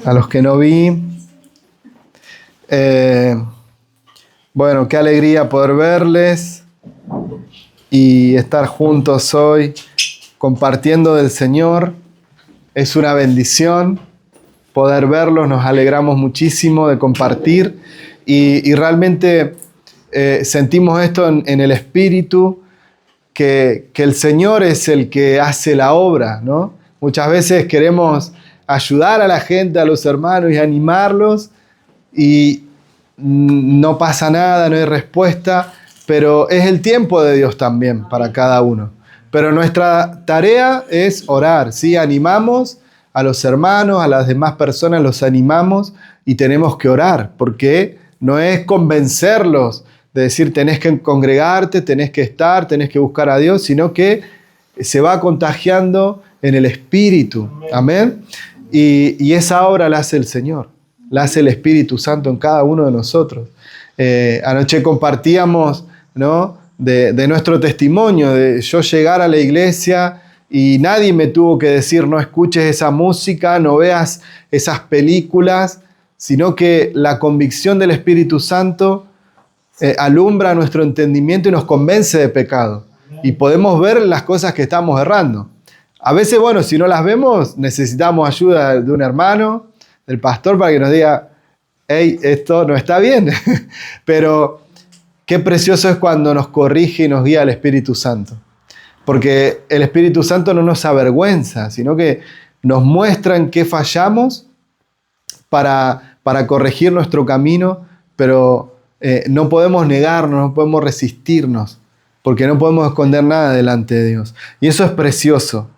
a los que no vi. Bueno, qué alegría poder verles y estar juntos hoy compartiendo del Señor. Es una bendición poder verlos, nos alegramos muchísimo de compartir y realmente sentimos esto en el Espíritu, que el Señor es el que hace la obra, ¿no? Muchas veces queremos ayudar a la gente, a los hermanos y animarlos y no pasa nada, no hay respuesta, pero es el tiempo de Dios también para cada uno. Pero nuestra tarea es orar, ¿sí? Animamos a los hermanos, a las demás personas, los animamos y tenemos que orar, porque no es convencerlos de decir tenés que congregarte, tenés que estar, tenés que buscar a Dios, sino que se va contagiando en el Espíritu. Amén. Y esa obra la hace el Señor, la hace el Espíritu Santo en cada uno de nosotros. Anoche compartíamos, ¿no?, de nuestro testimonio, de yo llegar a la iglesia y nadie me tuvo que decir no escuches esa música, no veas esas películas, sino que la convicción del Espíritu Santo alumbra nuestro entendimiento y nos convence de pecado. Y podemos ver las cosas que estamos errando. A veces, bueno, si no las vemos, necesitamos ayuda de un hermano, del pastor, para que nos diga, hey, esto no está bien. Pero qué precioso es cuando nos corrige y nos guía el Espíritu Santo. Porque el Espíritu Santo no nos avergüenza, sino que nos muestra en qué fallamos para corregir nuestro camino, pero no podemos negarnos, no podemos resistirnos, porque no podemos esconder nada delante de Dios. Y eso es precioso,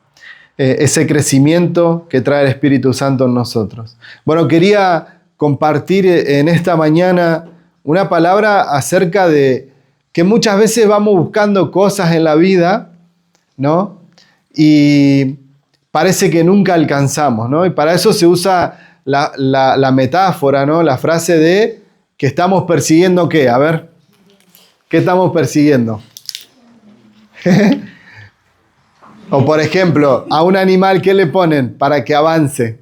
ese crecimiento que trae el Espíritu Santo en nosotros. Bueno, quería compartir en esta mañana una palabra acerca de que muchas veces vamos buscando cosas en la vida, ¿no? Y parece que nunca alcanzamos, ¿no? Y para eso se usa la metáfora, ¿no? La frase de que estamos persiguiendo ¿qué? A ver, ¿qué estamos persiguiendo? O por ejemplo, a un animal, ¿qué le ponen para que avance?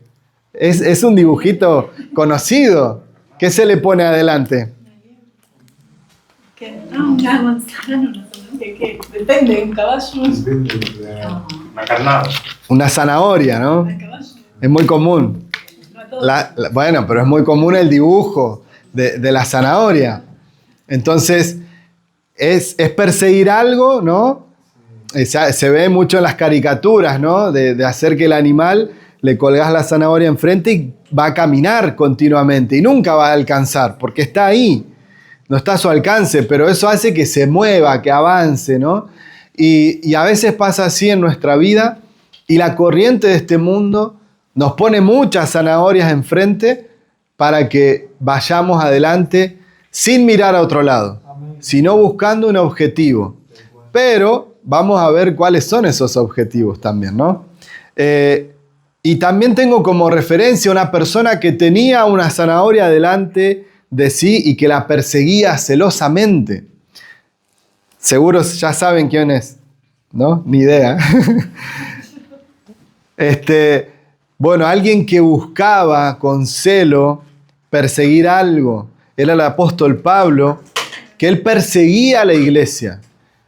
Es un dibujito conocido. ¿Qué se le pone adelante? Una manzana, depende, un caballo. Una carnada. Una zanahoria, ¿no? Es muy común. Bueno, pero es muy común el dibujo de la zanahoria. Entonces, es perseguir algo, ¿no? Se ve mucho en las caricaturas, ¿no? De hacer que el animal le colgás la zanahoria enfrente y va a caminar continuamente y nunca va a alcanzar, porque está ahí. No está a su alcance, pero eso hace que se mueva, que avance, ¿no? Y a veces pasa así en nuestra vida y la corriente de este mundo nos pone muchas zanahorias enfrente para que vayamos adelante sin mirar a otro lado, sino buscando un objetivo. Pero vamos a ver cuáles son esos objetivos también, ¿no? Y también tengo como referencia una persona que tenía una zanahoria delante de sí y que la perseguía celosamente. Seguro ya saben quién es, ¿no? Ni idea. Bueno, alguien que buscaba con celo perseguir algo. Era el apóstol Pablo, que él perseguía a la iglesia.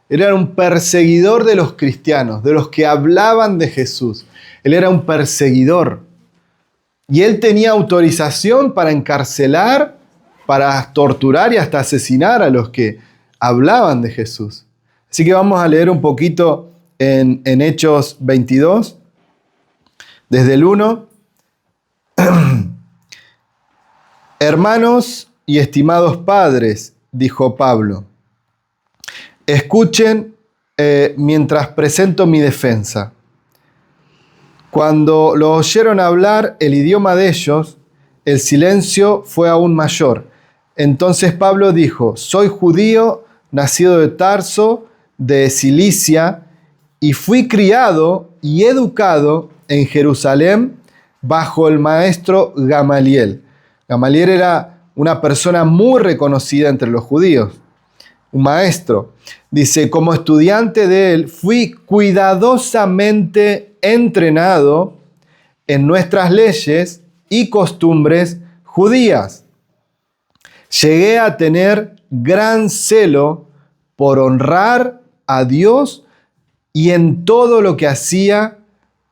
Él era un perseguidor de los cristianos, de los que hablaban de Jesús. Él era un perseguidor. Y él tenía autorización para encarcelar, para torturar y hasta asesinar a los que hablaban de Jesús. Así que vamos a leer un poquito en Hechos 22, desde el 1. Hermanos y estimados padres, dijo Pablo, escuchen mientras presento mi defensa. Cuando lo oyeron hablar el idioma de ellos, el silencio fue aún mayor. Entonces Pablo dijo, soy judío, nacido de Tarso, de Cilicia, y fui criado y educado en Jerusalén bajo el maestro Gamaliel. Gamaliel era una persona muy reconocida entre los judíos, un maestro. Dice, como estudiante de él, fui cuidadosamente entrenado en nuestras leyes y costumbres judías. Llegué a tener gran celo por honrar a Dios y en todo lo que hacía,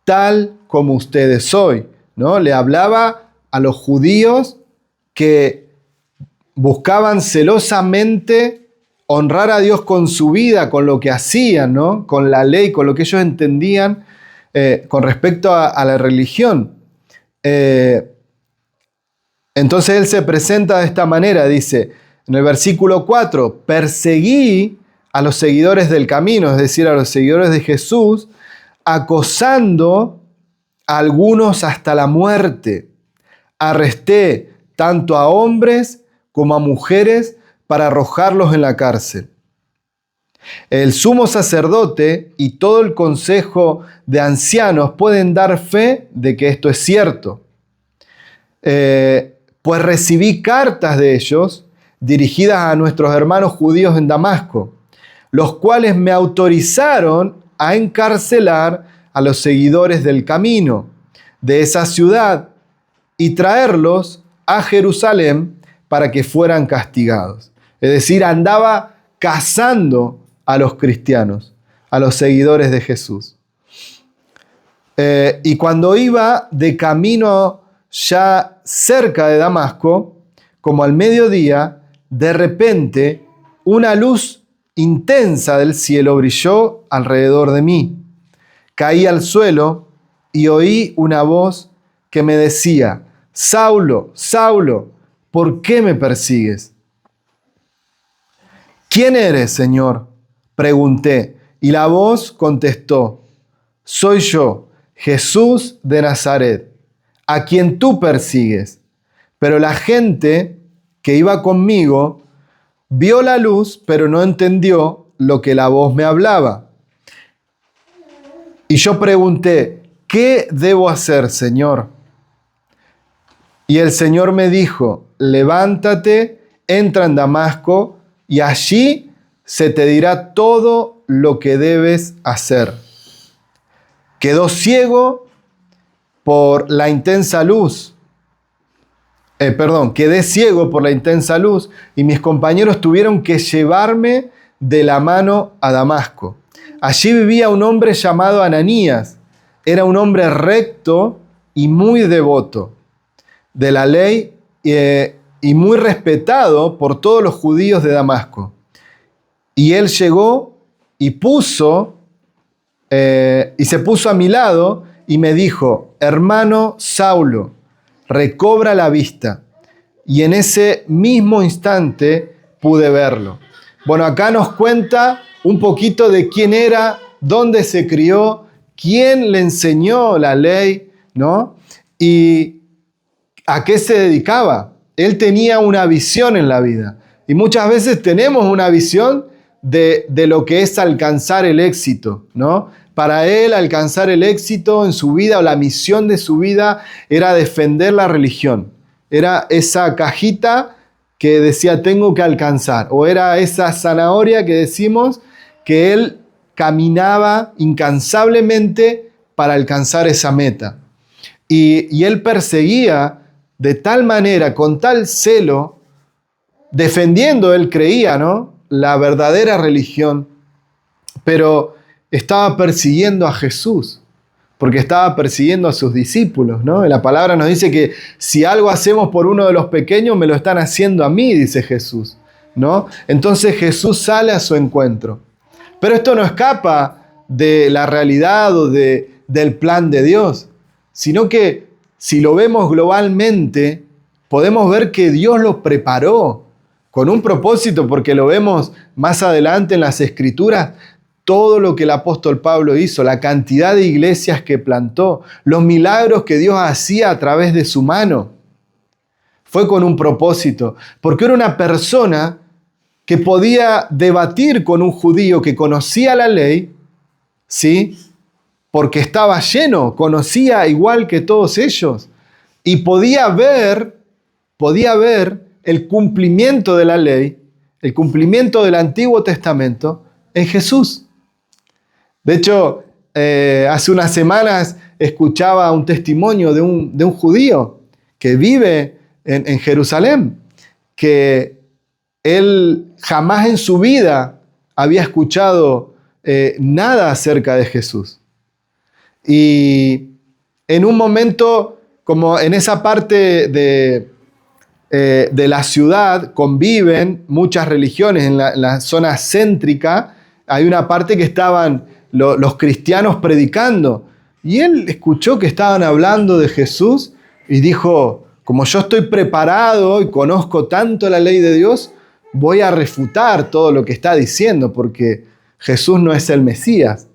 tal como ustedes hoy, ¿no? Le hablaba a los judíos que buscaban celosamente honrar a Dios con su vida, con lo que hacían, ¿no? Con la ley, con lo que ellos entendían con respecto a la religión. Entonces él se presenta de esta manera, dice en el versículo 4, perseguí a los seguidores del camino, es decir, a los seguidores de Jesús, acosando a algunos hasta la muerte. Arresté tanto a hombres como a mujeres para arrojarlos en la cárcel. El sumo sacerdote y todo el consejo de ancianos pueden dar fe de que esto es cierto. Pues recibí cartas de ellos dirigidas a nuestros hermanos judíos en Damasco, los cuales me autorizaron a encarcelar a los seguidores del camino de esa ciudad y traerlos a Jerusalén para que fueran castigados. Es decir, andaba cazando a los cristianos, a los seguidores de Jesús. Y cuando iba de camino ya cerca de Damasco, como al mediodía, de repente una luz intensa del cielo brilló alrededor de mí. Caí al suelo y oí una voz que me decía: Saulo, Saulo, ¿por qué me persigues? ¿Quién eres, Señor?, pregunté, y la voz contestó: soy yo, Jesús de Nazaret, a quien tú persigues. Pero la gente que iba conmigo vio la luz, pero no entendió lo que la voz me hablaba. Y yo pregunté: ¿qué debo hacer, Señor? Y el Señor me dijo: levántate, entra en Damasco, y allí se te dirá todo lo que debes hacer. Quedó ciego por la intensa luz. Quedé ciego por la intensa luz y mis compañeros tuvieron que llevarme de la mano a Damasco. Allí vivía un hombre llamado Ananías. Era un hombre recto y muy devoto de la ley y muy respetado por todos los judíos de Damasco. Y él llegó y se puso a mi lado y me dijo: hermano Saulo, recobra la vista. Y en ese mismo instante pude verlo. Bueno, acá nos cuenta un poquito de quién era, dónde se crió, quién le enseñó la ley, ¿no? Y a qué se dedicaba. Él tenía una visión en la vida. Y muchas veces tenemos una visión de lo que es alcanzar el éxito, ¿no? Para él, alcanzar el éxito en su vida o la misión de su vida era defender la religión. Era esa cajita que decía tengo que alcanzar. O era esa zanahoria que decimos que él caminaba incansablemente para alcanzar esa meta. Y él perseguía de tal manera, con tal celo, defendiendo, él creía, ¿no?, la verdadera religión, pero estaba persiguiendo a Jesús, porque estaba persiguiendo a sus discípulos, ¿no? La palabra nos dice que si algo hacemos por uno de los pequeños, me lo están haciendo a mí, dice Jesús, ¿no? Entonces Jesús sale a su encuentro. Pero esto no escapa de la realidad o del plan de Dios, sino que si lo vemos globalmente, podemos ver que Dios lo preparó con un propósito, porque lo vemos más adelante en las Escrituras, todo lo que el apóstol Pablo hizo, la cantidad de iglesias que plantó, los milagros que Dios hacía a través de su mano. Fue con un propósito, porque era una persona que podía debatir con un judío que conocía la ley, ¿sí?, porque estaba lleno, conocía igual que todos ellos, y podía ver el cumplimiento de la ley, el cumplimiento del Antiguo Testamento en Jesús. De hecho, hace unas semanas escuchaba un testimonio de un judío que vive en Jerusalén, que él jamás en su vida había escuchado nada acerca de Jesús. Y en un momento, como en esa parte de la ciudad conviven muchas religiones, en la zona céntrica hay una parte que estaban los cristianos predicando, y él escuchó que estaban hablando de Jesús y dijo, como yo estoy preparado y conozco tanto la ley de Dios, voy a refutar todo lo que está diciendo, porque Jesús no es el Mesías.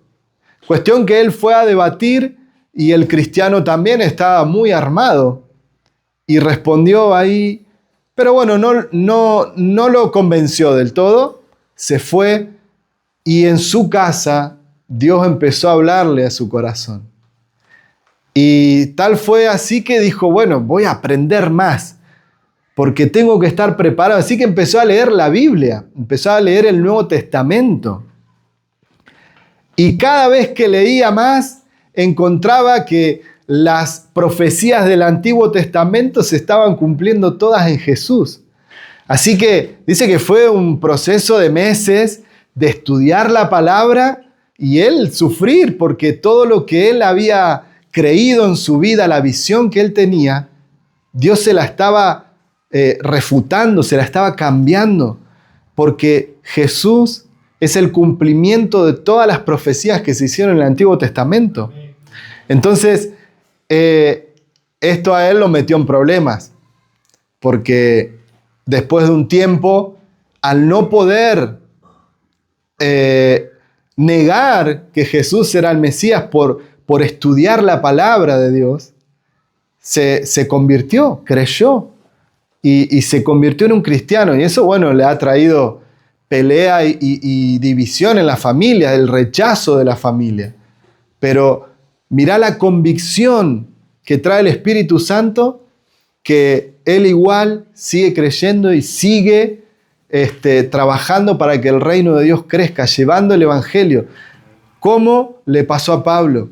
Cuestión que él fue a debatir y el cristiano también estaba muy armado y respondió ahí, pero bueno, no lo convenció del todo, se fue y en su casa Dios empezó a hablarle a su corazón. Y tal fue así que dijo, bueno, voy a aprender más, porque tengo que estar preparado. Así que empezó a leer la Biblia, empezó a leer el Nuevo Testamento. Y cada vez que leía más, encontraba que las profecías del Antiguo Testamento se estaban cumpliendo todas en Jesús. Así que dice que fue un proceso de meses de estudiar la palabra y él sufrir, porque todo lo que él había creído en su vida, la visión que él tenía, Dios se la estaba refutando, se la estaba cambiando, porque Jesús es el cumplimiento de todas las profecías que se hicieron en el Antiguo Testamento. Entonces, esto a él lo metió en problemas, porque después de un tiempo, al no poder negar que Jesús era el Mesías por estudiar la palabra de Dios, se convirtió, creyó y se convirtió en un cristiano. Y eso, bueno, le ha traído pelea y división en la familia, el rechazo de la familia. Pero mirá la convicción que trae el Espíritu Santo, que él igual sigue creyendo y sigue trabajando para que el reino de Dios crezca, llevando el Evangelio, como le pasó a Pablo.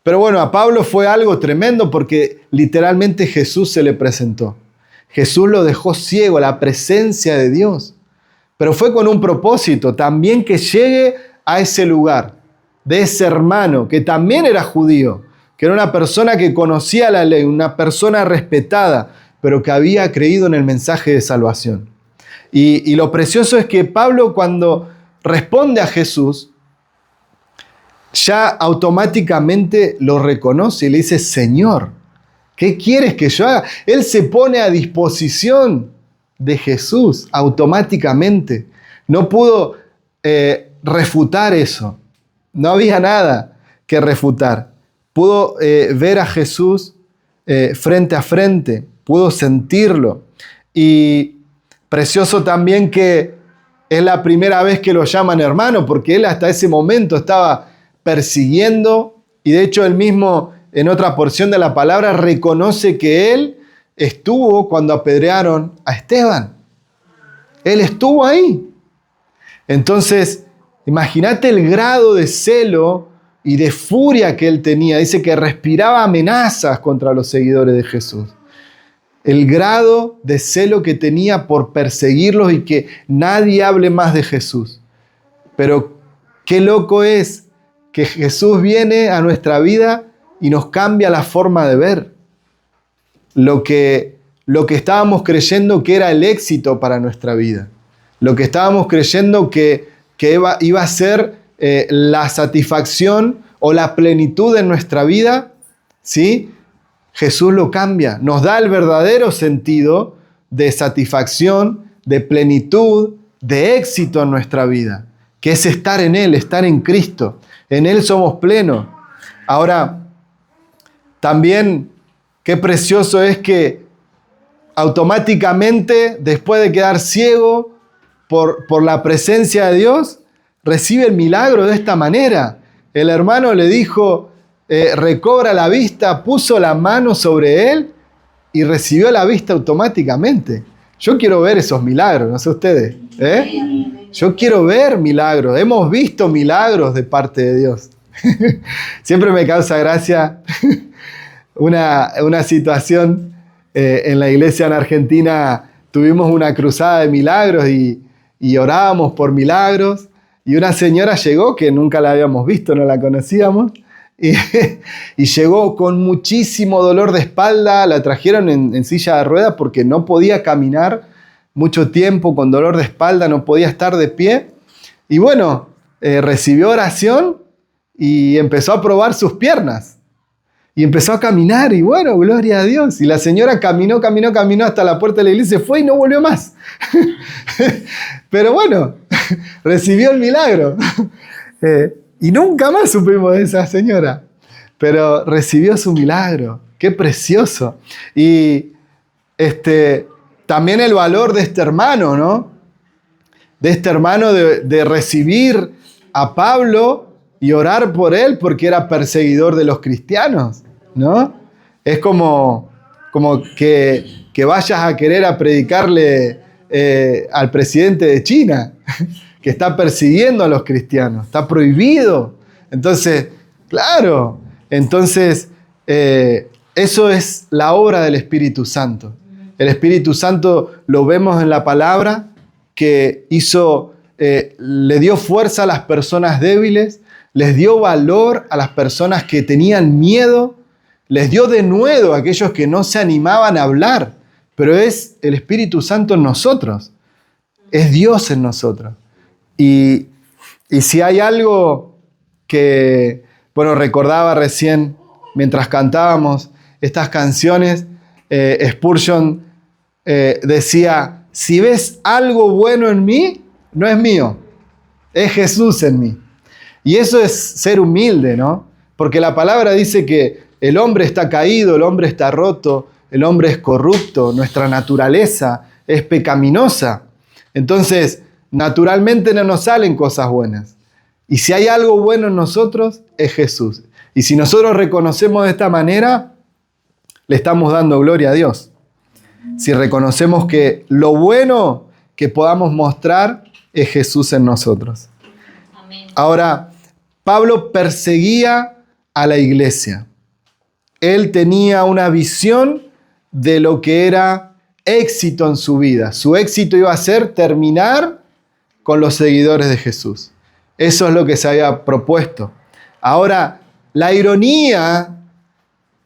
Pero bueno, a Pablo fue algo tremendo porque literalmente Jesús se le presentó. Jesús lo dejó ciego a la presencia de Dios. Pero fue con un propósito, también que llegue a ese lugar, de ese hermano que también era judío, que era una persona que conocía la ley, una persona respetada, pero que había creído en el mensaje de salvación. Y lo precioso es que Pablo, cuando responde a Jesús, ya automáticamente lo reconoce y le dice, Señor, ¿qué quieres que yo haga? Él se pone a disposición de Jesús automáticamente. No pudo refutar eso. No había nada que refutar. Pudo ver a Jesús frente a frente. Pudo sentirlo. Y precioso también que es la primera vez que lo llaman hermano, porque él hasta ese momento estaba persiguiendo, y de hecho él mismo en otra porción de la palabra reconoce que él estuvo cuando apedrearon a Esteban. Él estuvo ahí. Entonces, imagínate el grado de celo y de furia que él tenía. Dice que respiraba amenazas contra los seguidores de Jesús. El grado de celo que tenía por perseguirlos y que nadie hable más de Jesús. Pero qué loco es que Jesús viene a nuestra vida y nos cambia la forma de ver. Lo que estábamos creyendo que era el éxito para nuestra vida. Lo que estábamos creyendo que iba a ser la satisfacción o la plenitud en nuestra vida, ¿sí? Jesús lo cambia. Nos da el verdadero sentido de satisfacción, de plenitud, de éxito en nuestra vida, que es estar en Él, estar en Cristo. En Él somos plenos. Ahora, también qué precioso es que automáticamente, después de quedar ciego por la presencia de Dios, recibe el milagro de esta manera. El hermano le dijo, recobra la vista, puso la mano sobre él y recibió la vista automáticamente. Yo quiero ver esos milagros, no sé ustedes. Yo quiero ver milagros. Hemos visto milagros de parte de Dios. Siempre me causa gracia una situación en la iglesia en Argentina tuvimos una cruzada de milagros y orábamos por milagros. Y una señora llegó que nunca la habíamos visto, no la conocíamos. Y llegó con muchísimo dolor de espalda. La trajeron en silla de ruedas porque no podía caminar mucho tiempo, con dolor de espalda, no podía estar de pie. Y bueno, recibió oración y empezó a probar sus piernas. Y empezó a caminar y bueno, gloria a Dios. Y la señora caminó hasta la puerta de la iglesia, fue y no volvió más. Pero bueno, recibió el milagro. Y nunca más supimos de esa señora. Pero recibió su milagro. ¡Qué precioso! Y también el valor de este hermano, ¿no? De este hermano de recibir a Pablo y orar por él porque era perseguidor de los cristianos, ¿no? Es como que vayas a querer a predicarle al presidente de China, que está persiguiendo a los cristianos, está prohibido. Entonces, claro, eso es la obra del Espíritu Santo. El Espíritu Santo lo vemos en la palabra, que le dio fuerza a las personas débiles, les dio valor a las personas que tenían miedo, les dio denuedo a aquellos que no se animaban a hablar, pero es el Espíritu Santo en nosotros, es Dios en nosotros. Y si hay algo que, bueno, recordaba recién mientras cantábamos estas canciones, Spurgeon decía, si ves algo bueno en mí, no es mío, es Jesús en mí. Y eso es ser humilde, ¿no? Porque la palabra dice que el hombre está caído, el hombre está roto, el hombre es corrupto, nuestra naturaleza es pecaminosa. Entonces, naturalmente no nos salen cosas buenas. Y si hay algo bueno en nosotros, es Jesús. Y si nosotros reconocemos de esta manera, le estamos dando gloria a Dios. Si reconocemos que lo bueno que podamos mostrar es Jesús en nosotros. Amén. Ahora, Pablo perseguía a la iglesia. Él tenía una visión de lo que era éxito en su vida. Su éxito iba a ser terminar con los seguidores de Jesús. Eso es lo que se había propuesto. Ahora, la ironía,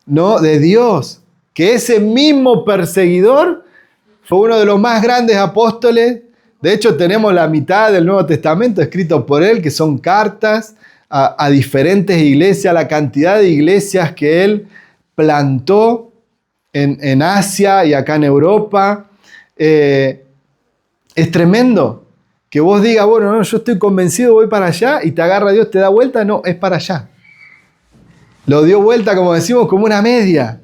¿no?, de Dios, que ese mismo perseguidor fue uno de los más grandes apóstoles. De hecho, tenemos la mitad del Nuevo Testamento escrito por él, que son cartas a diferentes iglesias, la cantidad de iglesias que él plantó en Asia y acá en Europa. Es tremendo que vos digas, bueno, no, yo estoy convencido, voy para allá, y te agarra Dios, te da vuelta, no, es para allá. Lo dio vuelta, como decimos, como una media.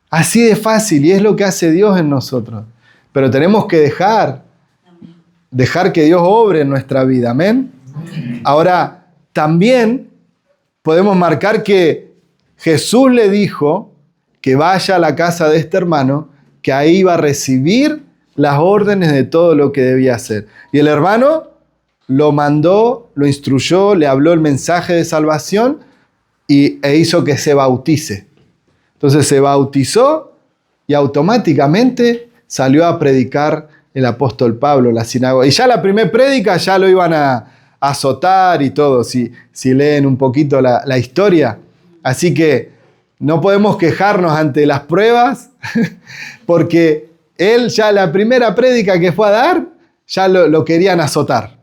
Así de fácil, y es lo que hace Dios en nosotros. Pero tenemos que dejar que Dios obre en nuestra vida, ¿amén? Ahora, también podemos marcar que Jesús le dijo que vaya a la casa de este hermano, que ahí iba a recibir las órdenes de todo lo que debía hacer. Y el hermano lo mandó, lo instruyó, le habló el mensaje de salvación e hizo que se bautice. Entonces se bautizó y automáticamente salió a predicar el apóstol Pablo en la sinagoga. Y ya la primera prédica ya lo iban a azotar y todo, si leen un poquito la historia. Así que no podemos quejarnos ante las pruebas, porque él ya la primera prédica que fue a dar, ya lo querían azotar.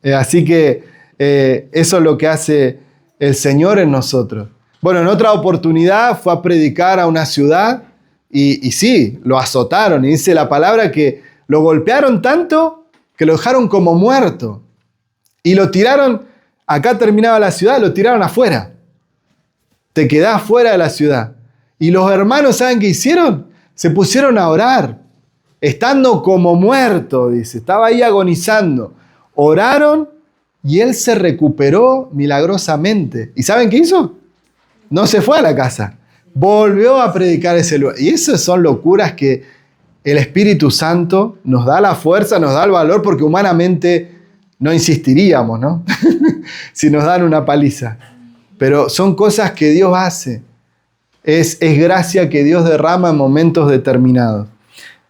Así que eso es lo que hace el Señor en nosotros. Bueno, en otra oportunidad fue a predicar a una ciudad y sí, lo azotaron. Y dice la palabra que lo golpearon tanto que lo dejaron como muerto. Y lo tiraron, acá terminaba la ciudad, lo tiraron afuera. Te quedás fuera de la ciudad. Y los hermanos, ¿saben qué hicieron? Se pusieron a orar, estando como muerto, dice. Estaba ahí agonizando. Oraron y él se recuperó milagrosamente. ¿Y saben qué hizo? No se fue a la casa. Volvió a predicar ese lugar. Y esas son locuras que el Espíritu Santo nos da la fuerza, nos da el valor, porque humanamente no insistiríamos, ¿no? Si nos dan una paliza. Pero son cosas que Dios hace. Es gracia que Dios derrama en momentos determinados.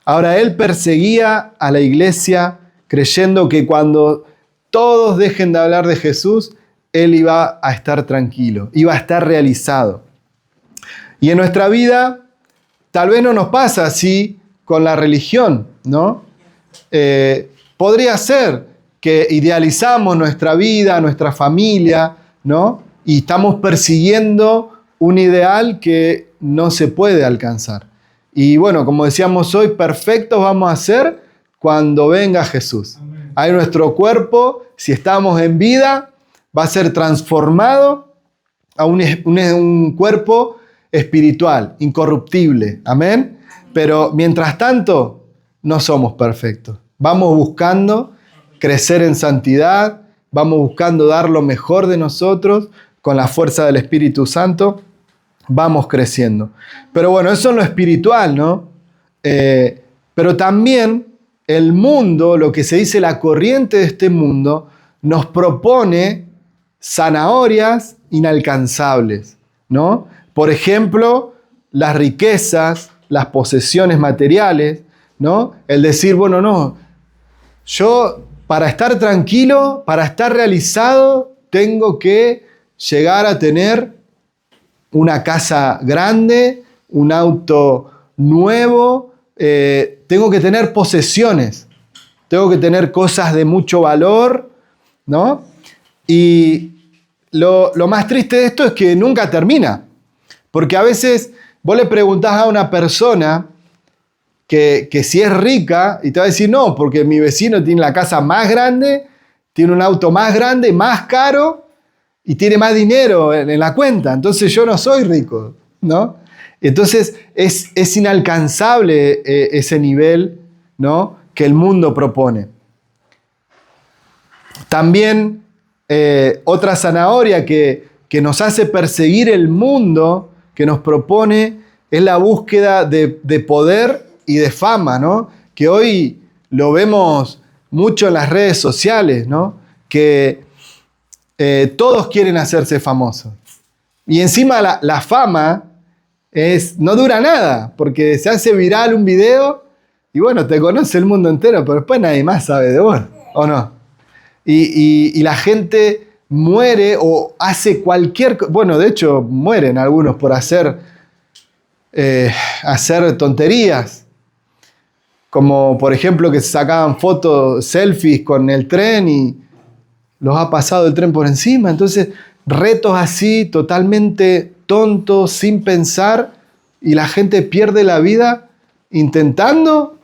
Ahora, él perseguía a la iglesia creyendo que cuando todos dejen de hablar de Jesús, él iba a estar tranquilo, iba a estar realizado. Y en nuestra vida, tal vez no nos pasa así con la religión, ¿no? Podría ser que idealizamos nuestra vida, nuestra familia, ¿no? Y estamos persiguiendo un ideal que no se puede alcanzar. Y bueno, como decíamos hoy, perfectos vamos a ser cuando venga Jesús. Ahí nuestro cuerpo, si estamos en vida, va a ser transformado a un cuerpo espiritual, incorruptible. Amén. Pero mientras tanto, no somos perfectos. Vamos buscando crecer en santidad, vamos buscando dar lo mejor de nosotros con la fuerza del Espíritu Santo, vamos creciendo. Pero bueno, eso es lo espiritual, ¿no? Pero también el mundo, lo que se dice la corriente de este mundo, nos propone zanahorias inalcanzables, ¿no? Por ejemplo, las riquezas, las posesiones materiales, ¿no? El decir, bueno, no, yo para estar tranquilo, para estar realizado, tengo que llegar a tener una casa grande, un auto nuevo, tengo que tener posesiones, tengo que tener cosas de mucho valor, ¿no? Y lo más triste de esto es que nunca termina, porque a veces vos le preguntás a una persona que si es rica y te va a decir, no, porque mi vecino tiene la casa más grande, tiene un auto más grande, más caro y tiene más dinero en la cuenta, entonces yo no soy rico, ¿no? Entonces es inalcanzable ese nivel, ¿no?, que el mundo propone. También otra zanahoria que nos hace perseguir el mundo, que nos propone, es la búsqueda de poder y de fama, ¿no? Que hoy lo vemos mucho en las redes sociales, ¿no? Que todos quieren hacerse famosos. Y encima la fama no dura nada, porque se hace viral un video y bueno, te conoce el mundo entero, pero después nadie más sabe de vos, ¿o no? Y la gente muere o hace cualquier cosa. Bueno, de hecho, mueren algunos por hacer tonterías. Como por ejemplo que se sacaban fotos, selfies con el tren y los ha pasado el tren por encima. Entonces, retos así, totalmente tontos, sin pensar, y la gente pierde la vida intentando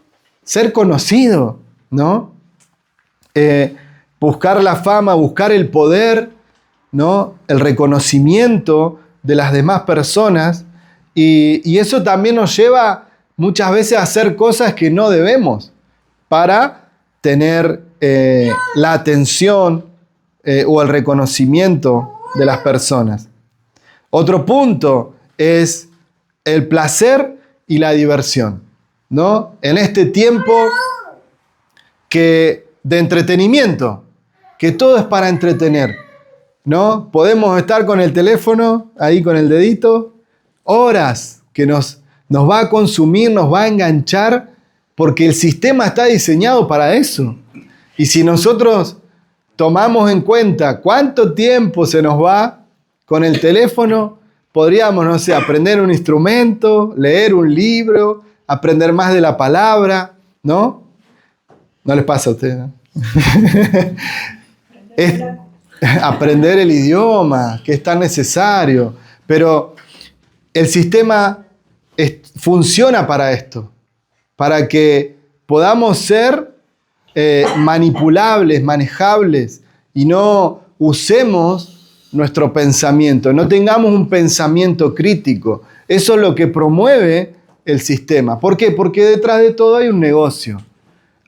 ser conocido, ¿no? Buscar la fama, buscar el poder, ¿no?, el reconocimiento de las demás personas, y eso también nos lleva muchas veces a hacer cosas que no debemos para tener la atención o el reconocimiento de las personas. Otro punto es el placer y la diversión, ¿no? En este tiempo de entretenimiento, que todo es para entretener, ¿no? Podemos estar con el teléfono, ahí con el dedito, horas que nos va a consumir, nos va a enganchar, porque el sistema está diseñado para eso. Y si nosotros tomamos en cuenta cuánto tiempo se nos va con el teléfono, podríamos, no sé, aprender un instrumento, leer un libro, aprender más de la palabra, ¿no? ¿No les pasa a ustedes, no? Es aprender el idioma, que es tan necesario. Pero el sistema funciona para esto, para que podamos ser manipulables, manejables, y no usemos nuestro pensamiento, no tengamos un pensamiento crítico. Eso es lo que promueve el sistema. ¿Por qué? Porque detrás de todo hay un negocio.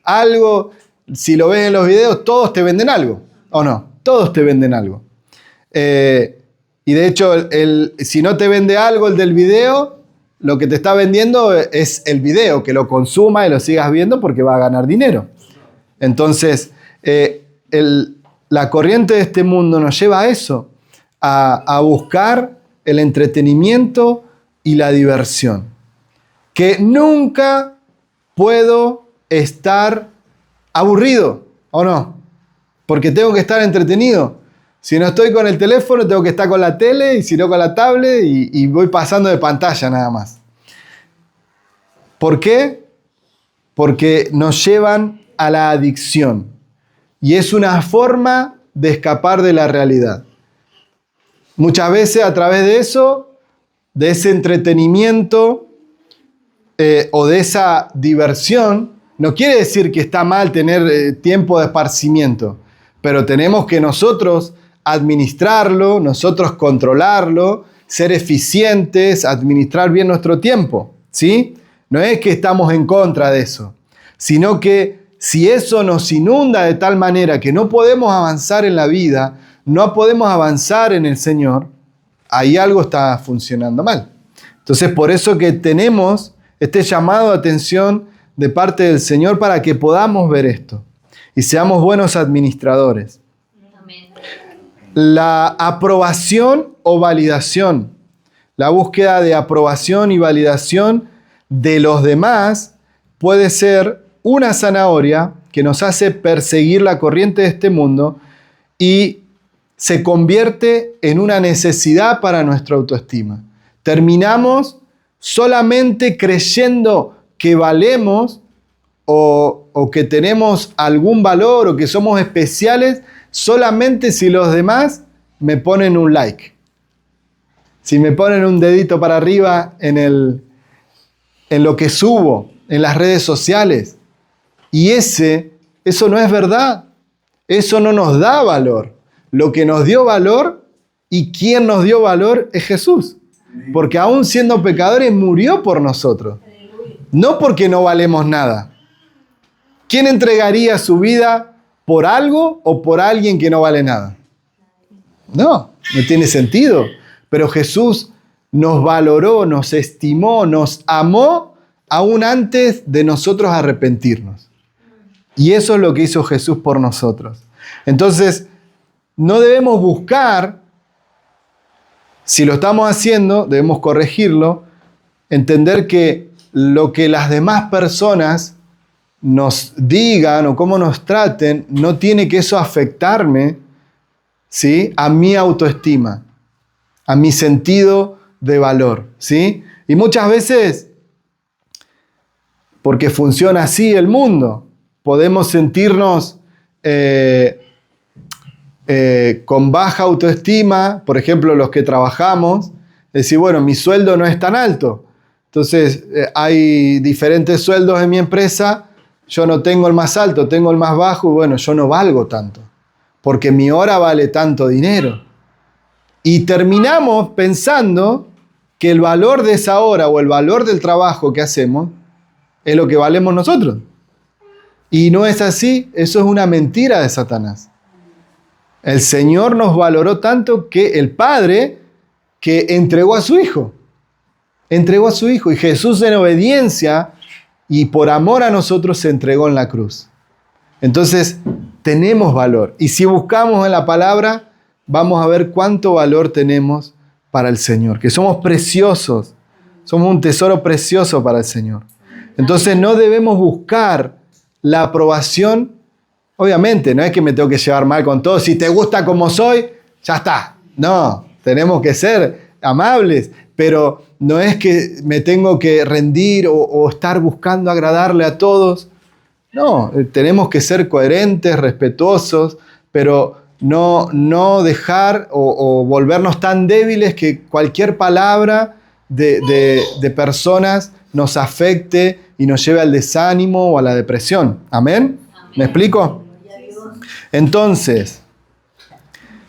Algo, si lo ves en los videos, todos te venden algo, ¿o no? Todos te venden algo. Y de hecho, si no te vende algo el del video, lo que te está vendiendo es el video, que lo consuma y lo sigas viendo porque va a ganar dinero. Entonces, la corriente de este mundo nos lleva a eso, a buscar el entretenimiento y la diversión. Que nunca puedo estar aburrido, ¿o no? Porque tengo que estar entretenido. Si no estoy con el teléfono, tengo que estar con la tele, y si no con la tablet, y voy pasando de pantalla nada más. ¿Por qué? Porque nos llevan a la adicción. Y es una forma de escapar de la realidad. Muchas veces a través de eso, de ese entretenimiento o de esa diversión, no quiere decir que está mal tener tiempo de esparcimiento, pero tenemos que nosotros administrarlo, nosotros controlarlo, ser eficientes, administrar bien nuestro tiempo, ¿sí? No es que estamos en contra de eso, sino que si eso nos inunda de tal manera que no podemos avanzar en la vida, no podemos avanzar en el Señor, ahí algo está funcionando mal. Entonces, por eso que tenemos este llamado de atención de parte del Señor para que podamos ver esto y seamos buenos administradores. Amén. La aprobación o validación, la búsqueda de aprobación y validación de los demás puede ser una zanahoria que nos hace perseguir la corriente de este mundo y se convierte en una necesidad para nuestra autoestima. Terminamos solamente creyendo que valemos o que tenemos algún valor o que somos especiales solamente si los demás me ponen un like. Si me ponen un dedito para arriba en lo que subo en las redes sociales. Y eso no es verdad. Eso no nos da valor. Lo que nos dio valor y quien nos dio valor es Jesús. Porque aún siendo pecadores murió por nosotros. No porque no valemos nada. ¿Quién entregaría su vida por algo o por alguien que no vale nada? No tiene sentido. Pero Jesús nos valoró, nos estimó, nos amó aún antes de nosotros arrepentirnos. Y eso es lo que hizo Jesús por nosotros. Entonces, no debemos buscar, si lo estamos haciendo, debemos corregirlo, entender que lo que las demás personas nos digan o cómo nos traten, no tiene que eso afectarme, ¿sí?, a mi autoestima, a mi sentido de valor, ¿sí? Y muchas veces, porque funciona así el mundo, podemos sentirnos con baja autoestima, por ejemplo, los que trabajamos, decir, bueno, mi sueldo no es tan alto. Entonces, hay diferentes sueldos en mi empresa, yo no tengo el más alto, tengo el más bajo, y bueno, yo no valgo tanto, porque mi hora vale tanto dinero. Y terminamos pensando que el valor de esa hora o el valor del trabajo que hacemos es lo que valemos nosotros. Y no es así, eso es una mentira de Satanás. El Señor nos valoró tanto que el Padre que entregó a su Hijo. Entregó a su Hijo. Y Jesús en obediencia y por amor a nosotros se entregó en la cruz. Entonces tenemos valor. Y si buscamos en la palabra, vamos a ver cuánto valor tenemos para el Señor. Que somos preciosos. Somos un tesoro precioso para el Señor. Entonces no debemos buscar la aprobación. Obviamente, no es que me tengo que llevar mal con todos. Si te gusta como soy, ya está. No, tenemos que ser amables, pero no es que me tengo que rendir o estar buscando agradarle a todos. No, tenemos que ser coherentes, respetuosos, pero no dejar o volvernos tan débiles que cualquier palabra de personas nos afecte y nos lleve al desánimo o a la depresión. ¿Amén? ¿Me explico? Entonces,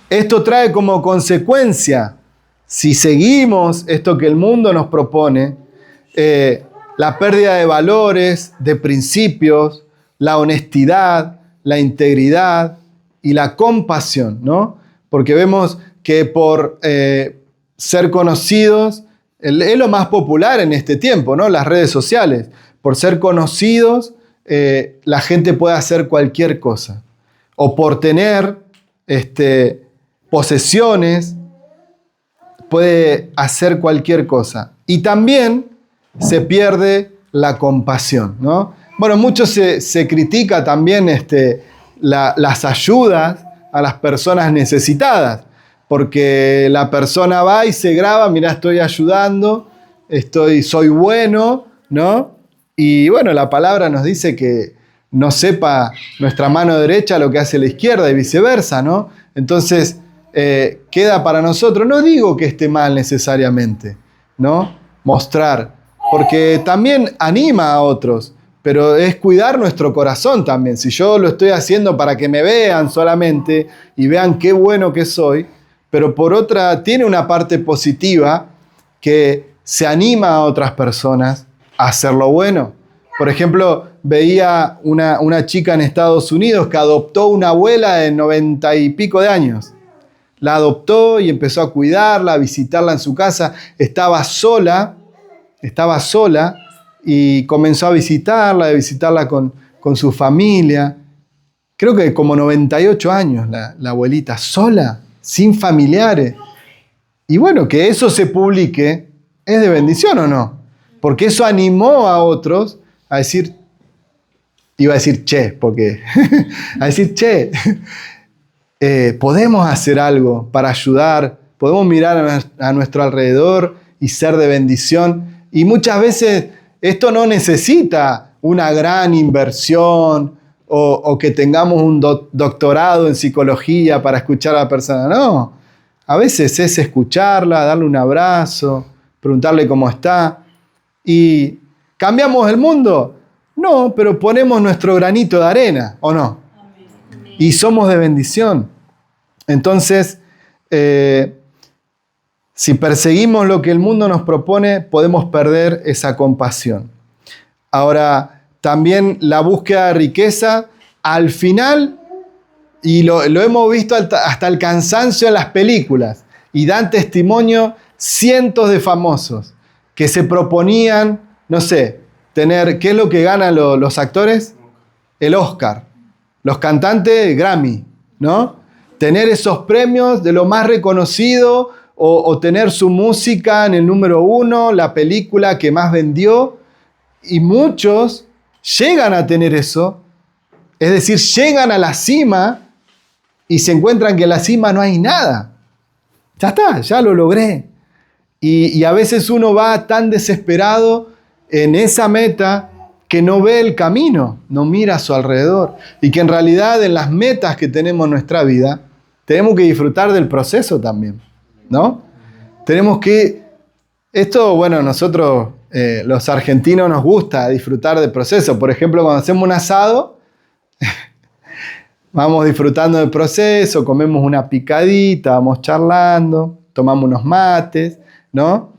esto trae como consecuencia, si seguimos esto que el mundo nos propone, la pérdida de valores, de principios, la honestidad, la integridad y la compasión, ¿no? Porque vemos que por ser conocidos, es lo más popular en este tiempo, ¿no? Las redes sociales. Por ser conocidos, la gente puede hacer cualquier cosa. O por tener posesiones, puede hacer cualquier cosa. Y también se pierde la compasión, ¿no? Bueno, mucho se critica también las ayudas a las personas necesitadas, porque la persona va y se graba, mira, estoy ayudando, soy bueno, ¿no? Y bueno, la palabra nos dice que no sepa nuestra mano derecha lo que hace la izquierda y viceversa, ¿no? Entonces, queda para nosotros, no digo que esté mal necesariamente, ¿no? Mostrar, porque también anima a otros, pero es cuidar nuestro corazón también. Si yo lo estoy haciendo para que me vean solamente y vean qué bueno que soy, pero por otra tiene una parte positiva que se anima a otras personas a hacer lo bueno. Por ejemplo, veía una chica en Estados Unidos que adoptó una abuela de 90 y pico de años. La adoptó y empezó a cuidarla, a visitarla en su casa. Estaba sola y comenzó a visitarla con su familia. Creo que como 98 años la abuelita, sola, sin familiares. Y bueno, que eso se publique, ¿es de bendición o no? Porque eso animó a otros a decir, iba a decir che, porque a decir che, podemos hacer algo para ayudar, podemos mirar a nuestro alrededor y ser de bendición. Y muchas veces esto no necesita una gran inversión o que tengamos un doctorado en psicología para escuchar a la persona. No, a veces es escucharla, darle un abrazo, preguntarle cómo está. ¿Y cambiamos el mundo? No, pero ponemos nuestro granito de arena, ¿o no? Y somos de bendición. Entonces, si perseguimos lo que el mundo nos propone, podemos perder esa compasión. Ahora, también la búsqueda de riqueza, al final, y lo hemos visto hasta el cansancio en las películas, y dan testimonio cientos de famosos que se proponían, no sé, tener, ¿qué es lo que ganan los actores? El Oscar. Los cantantes, Grammy, ¿no? Tener esos premios de lo más reconocido o tener su música en el número 1, la película que más vendió. Y muchos llegan a tener eso, es decir, llegan a la cima y se encuentran que en la cima no hay nada. Ya está, ya lo logré. Y a veces uno va tan desesperado en esa meta que no ve el camino, no mira a su alrededor. Y que en realidad en las metas que tenemos en nuestra vida, tenemos que disfrutar del proceso también, ¿no? Tenemos que... Esto, bueno, nosotros los argentinos nos gusta disfrutar del proceso. Por ejemplo, cuando hacemos un asado, vamos disfrutando del proceso, comemos una picadita, vamos charlando, tomamos unos mates, ¿no?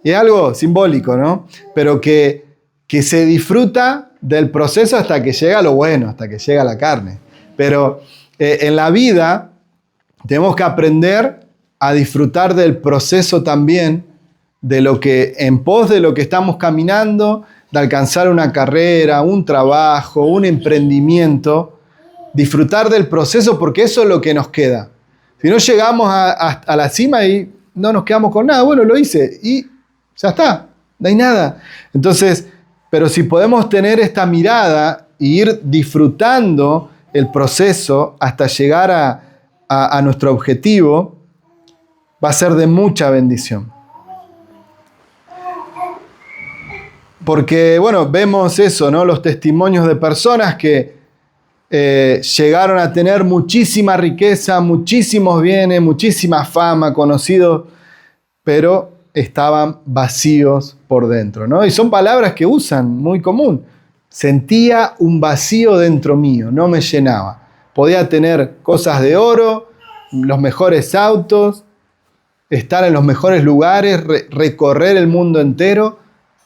Y es algo simbólico, ¿no? Pero que se disfruta del proceso hasta que llega lo bueno, hasta que llega la carne. Pero en la vida tenemos que aprender a disfrutar del proceso también, de lo que, en pos de lo que estamos caminando, de alcanzar una carrera, un trabajo, un emprendimiento, disfrutar del proceso porque eso es lo que nos queda. Si no llegamos a la cima y no nos quedamos con nada, bueno, lo hice y ya está, no hay nada. Entonces, pero si podemos tener esta mirada e ir disfrutando el proceso hasta llegar a nuestro objetivo, va a ser de mucha bendición. Porque, bueno, vemos eso, ¿no? Los testimonios de personas que llegaron a tener muchísima riqueza, muchísimos bienes, muchísima fama, conocidos, pero estaban vacíos por dentro, ¿no? Y son palabras que usan muy común. Sentía un vacío dentro mío, no me llenaba. Podía tener cosas de oro, los mejores autos, estar en los mejores lugares, recorrer el mundo entero,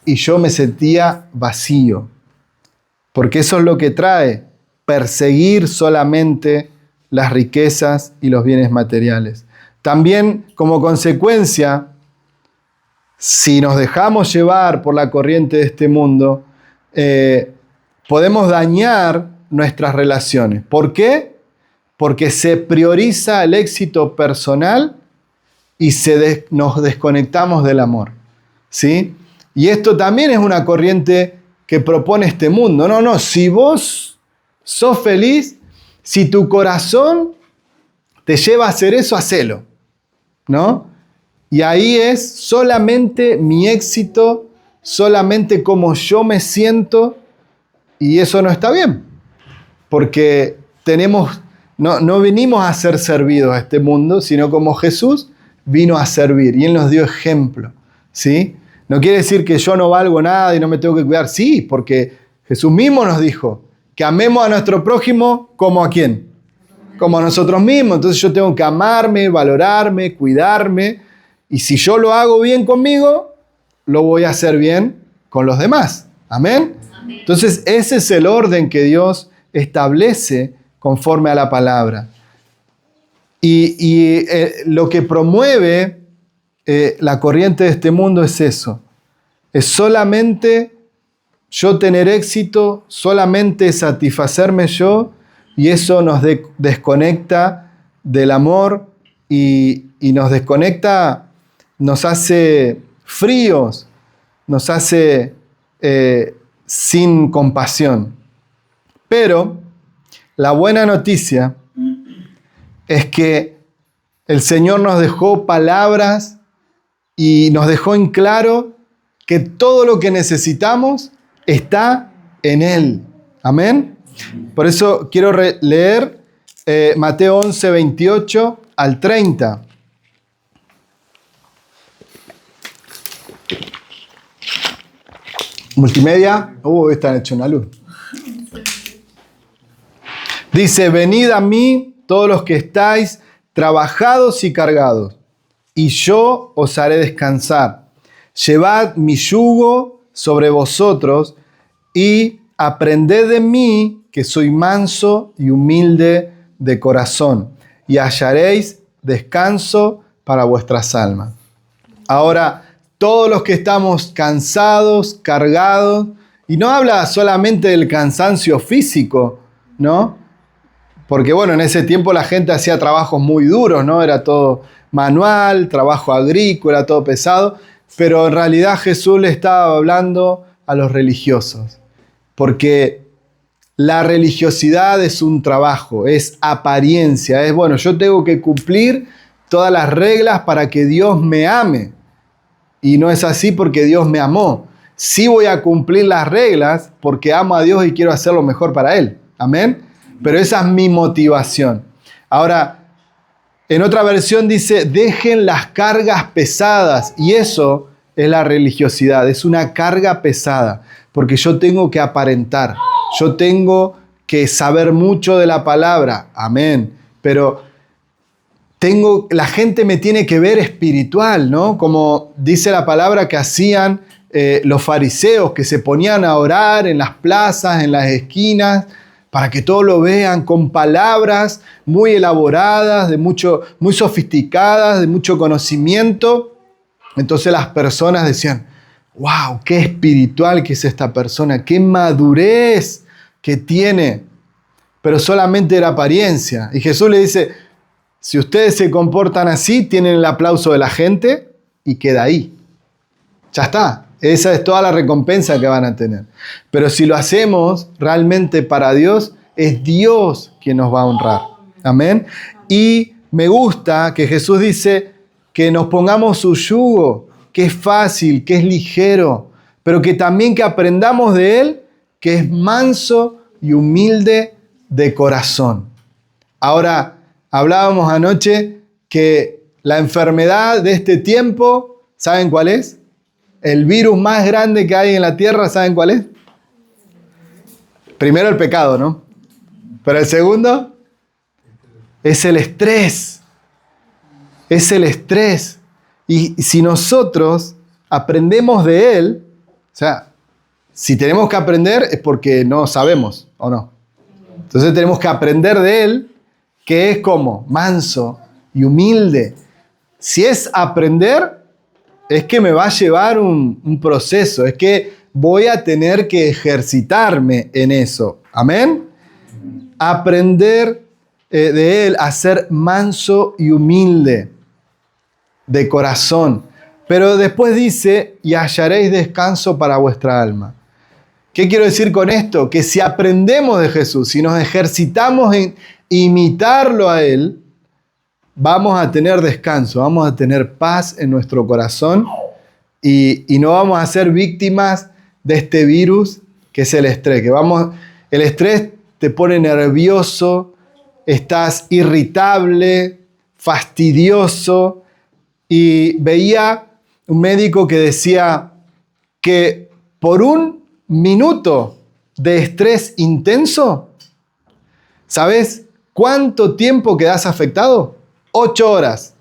y yo me sentía vacío. Porque eso es lo que trae perseguir solamente las riquezas y los bienes materiales. También, como consecuencia, si nos dejamos llevar por la corriente de este mundo, podemos dañar nuestras relaciones. ¿Por qué? Porque se prioriza el éxito personal y nos desconectamos del amor, ¿sí? Y esto también es una corriente que propone este mundo. No, si vos sos feliz, si tu corazón te lleva a hacer eso, hacelo, ¿no? Y ahí es solamente mi éxito, solamente como yo me siento, y eso no está bien, porque no venimos a ser servidos a este mundo, sino como Jesús vino a servir, y Él nos dio ejemplo, ¿sí? No quiere decir que yo no valgo nada y no me tengo que cuidar, sí, porque Jesús mismo nos dijo que amemos a nuestro prójimo como a quién, como a nosotros mismos. Entonces yo tengo que amarme, valorarme, cuidarme, y si yo lo hago bien conmigo, lo voy a hacer bien con los demás. ¿Amén? Amén. Entonces ese es el orden que Dios establece conforme a la palabra. Y lo que promueve la corriente de este mundo es eso. Es solamente yo tener éxito, solamente satisfacerme yo, y eso nos desconecta del amor y nos desconecta, nos hace fríos, nos hace sin compasión. Pero la buena noticia es que el Señor nos dejó palabras y nos dejó en claro que todo lo que necesitamos está en Él. Amén. Por eso quiero leer Mateo 11, 28 al 30. Multimedia. Están hecho una luz. Dice: venid a mí todos los que estáis trabajados y cargados, y yo os haré descansar. Llevad mi yugo sobre vosotros y aprended de mí, que soy manso y humilde de corazón, y hallaréis descanso para vuestras almas. Ahora, todos los que estamos cansados, cargados, y no habla solamente del cansancio físico, ¿no? Porque bueno, en ese tiempo la gente hacía trabajos muy duros, ¿no? Era todo manual, trabajo agrícola, todo pesado, pero en realidad Jesús le estaba hablando a los religiosos, porque la religiosidad es un trabajo, es apariencia, es bueno, yo tengo que cumplir todas las reglas para que Dios me ame, y no es así porque Dios me amó. Sí voy a cumplir las reglas porque amo a Dios y quiero hacer lo mejor para Él, amén, pero esa es mi motivación. Ahora, en otra versión dice: dejen las cargas pesadas, y eso es la religiosidad, es una carga pesada, porque yo tengo que aparentar, yo tengo que saber mucho de la palabra, amén, pero la gente me tiene que ver espiritual, ¿no? Como dice la palabra que hacían los fariseos, que se ponían a orar en las plazas, en las esquinas, para que todos lo vean, con palabras muy elaboradas, muy sofisticadas, de mucho conocimiento. Entonces las personas decían: wow, qué espiritual que es esta persona, qué madurez que tiene. Pero solamente era apariencia. Y Jesús le dice: si ustedes se comportan así, tienen el aplauso de la gente y queda ahí. Ya está. Esa es toda la recompensa que van a tener. Pero si lo hacemos realmente para Dios, es Dios quien nos va a honrar. Amén. Y me gusta que Jesús dice que nos pongamos su yugo, que es fácil, que es ligero, pero que también que aprendamos de Él, que es manso y humilde de corazón. Ahora, hablábamos anoche que la enfermedad de este tiempo, ¿saben cuál es? El virus más grande que hay en la tierra, ¿saben cuál es? Primero el pecado, ¿no? Pero el segundo es el estrés. Es el estrés. Y si nosotros aprendemos de él, o sea, si tenemos que aprender es porque no sabemos, ¿o no? Entonces tenemos que aprender de él, que es como manso y humilde. Si es aprender, es que me va a llevar un proceso, es que voy a tener que ejercitarme en eso. ¿Amén? Aprender de él a ser manso y humilde. de corazón. Pero después dice, y hallaréis descanso para vuestra alma. ¿Qué quiero decir con esto? Que si aprendemos de Jesús, si nos ejercitamos en imitarlo a Él, vamos a tener descanso, vamos a tener paz en nuestro corazón y no vamos a ser víctimas de este virus que es el estrés. El estrés te pone nervioso, estás irritable, fastidioso. Y veía un médico que decía que por un minuto de estrés intenso, ¿sabes cuánto tiempo quedas afectado? 8 horas.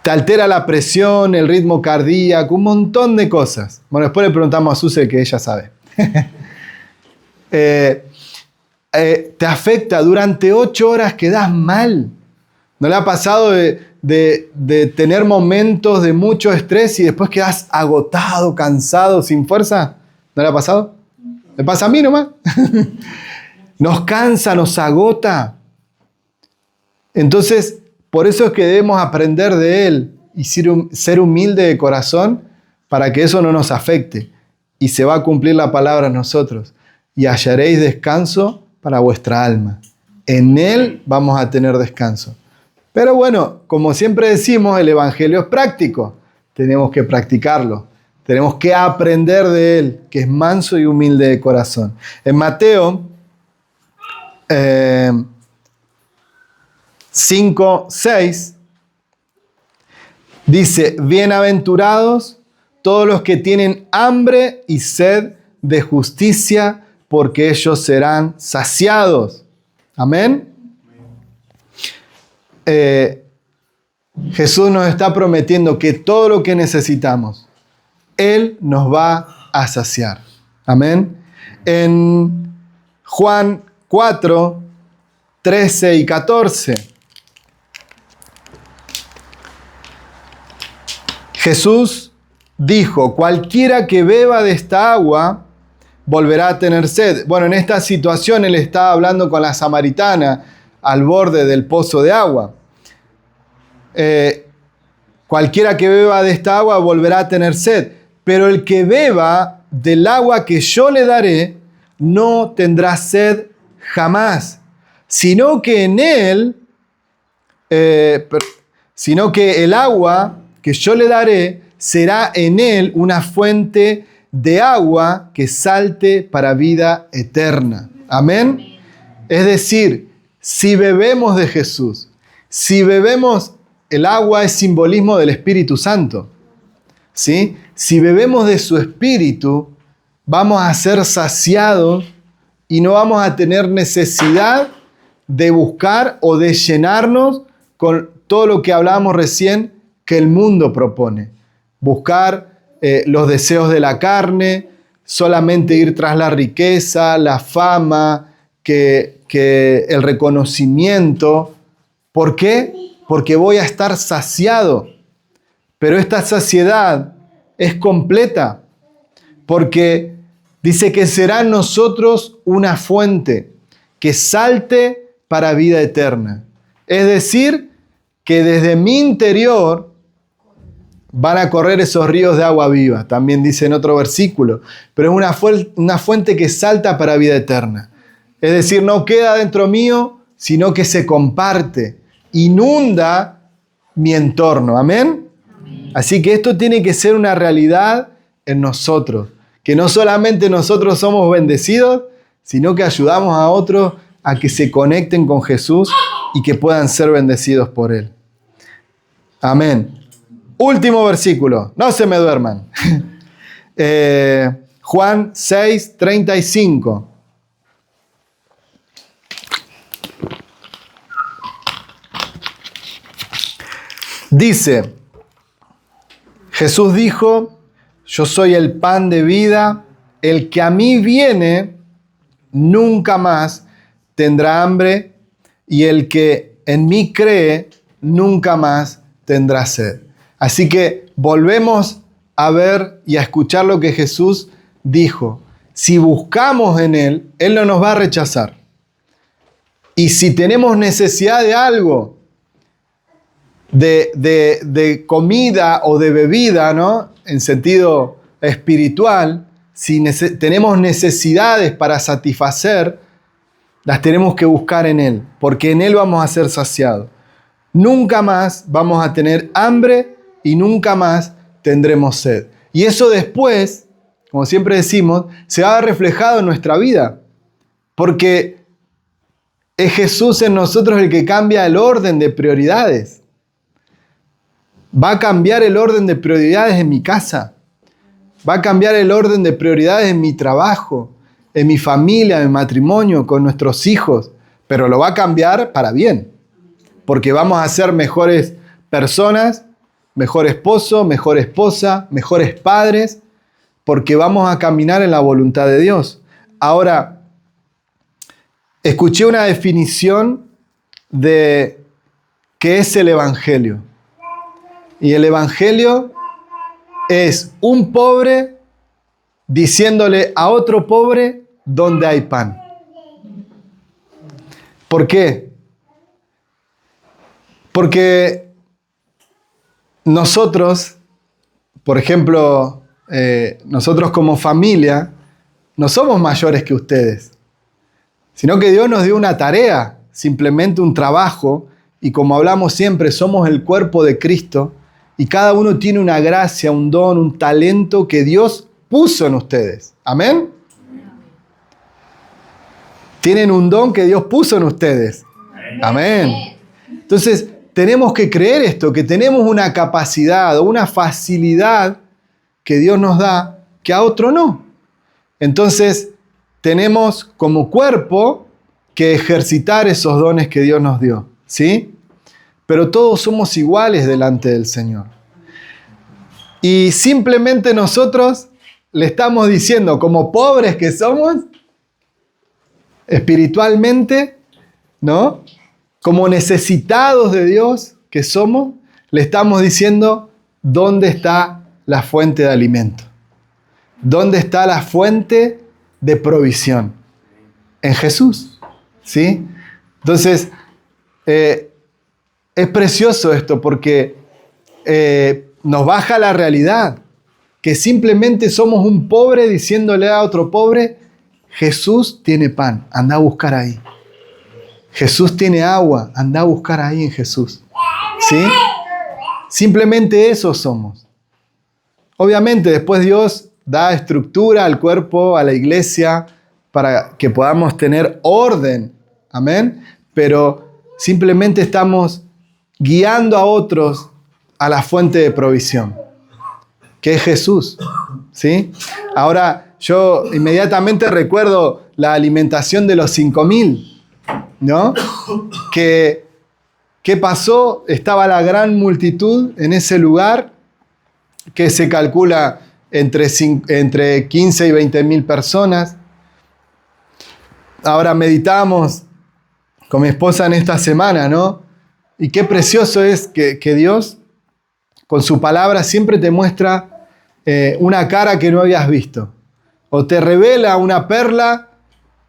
Te altera la presión, el ritmo cardíaco, un montón de cosas. Bueno, después le preguntamos a Suse, que ella sabe. Te afecta, durante 8 horas quedas mal. ¿No le ha pasado de tener momentos de mucho estrés y después quedas agotado, cansado, sin fuerza? ¿No le ha pasado? ¿Me pasa a mí nomás? Nos cansa, nos agota. Entonces, por eso es que debemos aprender de Él y ser humilde de corazón para que eso no nos afecte. Y se va a cumplir la palabra en nosotros. Y hallaréis descanso para vuestra alma. En Él vamos a tener descanso. Pero bueno, como siempre decimos, el Evangelio es práctico. Tenemos que practicarlo. Tenemos que aprender de Él, que es manso y humilde de corazón. En Mateo 5:6 dice, bienaventurados todos los que tienen hambre y sed de justicia, porque ellos serán saciados. Amén. Jesús nos está prometiendo que todo lo que necesitamos, Él nos va a saciar. Amén. En Juan 4, 13 y 14, Jesús dijo, cualquiera que beba de esta agua volverá a tener sed. Bueno, en esta situación Él estaba hablando con la samaritana al borde del pozo de agua. Cualquiera que beba de esta agua volverá a tener sed, pero el que beba del agua que yo le daré no tendrá sed jamás, sino que en él, sino que el agua que yo le daré será en él una fuente de agua que salte para vida eterna. Amén. Es decir, si bebemos de Jesús, si bebemos, el agua es simbolismo del Espíritu Santo, ¿sí? Si bebemos de su Espíritu, vamos a ser saciados y no vamos a tener necesidad de buscar o de llenarnos con todo lo que hablábamos recién que el mundo propone. Buscar los deseos de la carne, solamente ir tras la riqueza, la fama, que el reconocimiento. ¿Por qué? Porque voy a estar saciado. Pero esta saciedad es completa, porque dice que será en nosotros una fuente que salte para vida eterna. Es decir, que desde mi interior van a correr esos ríos de agua viva. También dice en otro versículo. Pero es una fuente que salta para vida eterna. Es decir, no queda dentro mío, sino que se comparte, inunda mi entorno. ¿Amén? Amén. Así que esto tiene que ser una realidad en nosotros. Que no solamente nosotros somos bendecidos, sino que ayudamos a otros a que se conecten con Jesús y que puedan ser bendecidos por Él. Amén. Último versículo. No se me duerman. Juan 6, 35. Dice, Jesús dijo, yo soy el pan de vida, el que a mí viene nunca más tendrá hambre, y el que en mí cree nunca más tendrá sed. Así que volvemos a ver y a escuchar lo que Jesús dijo. Si buscamos en Él, Él no nos va a rechazar. Y si tenemos necesidad de algo, de comida o de bebida, ¿no? En sentido espiritual, si tenemos necesidades para satisfacer, las tenemos que buscar en Él, porque en Él vamos a ser saciados. Nunca más vamos a tener hambre y nunca más tendremos sed. Y eso después, como siempre decimos, se va a ver reflejado en nuestra vida, porque es Jesús en nosotros el que cambia el orden de prioridades. Va a cambiar el orden de prioridades en mi casa. Va a cambiar el orden de prioridades en mi trabajo, en mi familia, en mi matrimonio, con nuestros hijos. Pero lo va a cambiar para bien. Porque vamos a ser mejores personas, mejor esposo, mejor esposa, mejores padres, porque vamos a caminar en la voluntad de Dios. Ahora, escuché una definición de qué es el Evangelio. Y el Evangelio es un pobre diciéndole a otro pobre dónde hay pan. ¿Por qué? Porque nosotros, por ejemplo, nosotros como familia, no somos mayores que ustedes, sino que Dios nos dio una tarea, simplemente un trabajo, y como hablamos siempre, somos el cuerpo de Cristo, y cada uno tiene una gracia, un don, un talento que Dios puso en ustedes. ¿Amén? Tienen un don que Dios puso en ustedes. Amén. Entonces, tenemos que creer esto, que tenemos una capacidad o una facilidad que Dios nos da que a otro no. Entonces, tenemos como cuerpo que ejercitar esos dones que Dios nos dio, ¿sí? Pero todos somos iguales delante del Señor. Y simplemente nosotros le estamos diciendo, como pobres que somos, espiritualmente, ¿no? Como necesitados de Dios que somos, le estamos diciendo dónde está la fuente de alimento. ¿Dónde está la fuente de provisión? En Jesús, ¿sí? Entonces, es precioso esto porque nos baja la realidad, que simplemente somos un pobre diciéndole a otro pobre, Jesús tiene pan, anda a buscar ahí. Jesús tiene agua, anda a buscar ahí en Jesús. ¿Sí? Simplemente eso somos. Obviamente después Dios da estructura al cuerpo, a la iglesia, para que podamos tener orden. Amén. Pero simplemente estamos guiando a otros a la fuente de provisión, que es Jesús. ¿Sí? Ahora, yo inmediatamente recuerdo la alimentación de los 5,000, ¿no? ¿Qué pasó? Estaba la gran multitud en ese lugar, que se calcula entre 15 y 20,000 personas. Ahora meditamos con mi esposa en esta semana, ¿no? Y qué precioso es que Dios, con su palabra, siempre te muestra una cara que no habías visto. O te revela una perla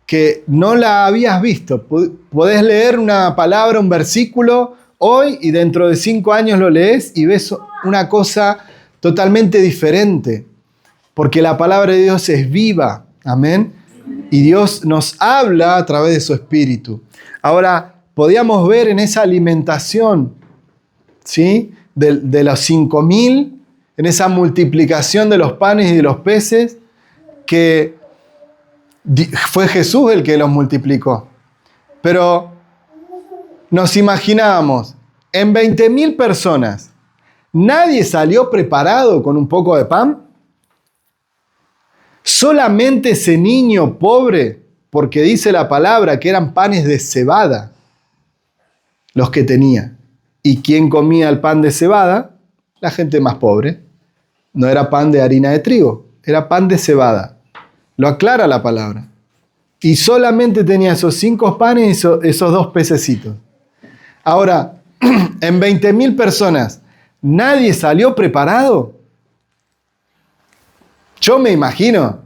que no la habías visto. Podés leer una palabra, un versículo hoy y dentro de 5 años lo lees y ves una cosa totalmente diferente. Porque la palabra de Dios es viva. Amén. Y Dios nos habla a través de su Espíritu. Ahora, podíamos ver en esa alimentación, ¿sí? De los 5,000, en esa multiplicación de los panes y de los peces, que fue Jesús el que los multiplicó. Pero nos imaginábamos, en 20,000 personas, ¿nadie salió preparado con un poco de pan? Solamente ese niño pobre, porque dice la palabra que eran panes de cebada los que tenía. ¿Y quién comía el pan de cebada? La gente más pobre. No era pan de harina de trigo, era pan de cebada. Lo aclara la palabra. Y solamente tenía esos 5 panes y esos 2 pececitos. Ahora, en 20,000 personas, ¿nadie salió preparado? Yo me imagino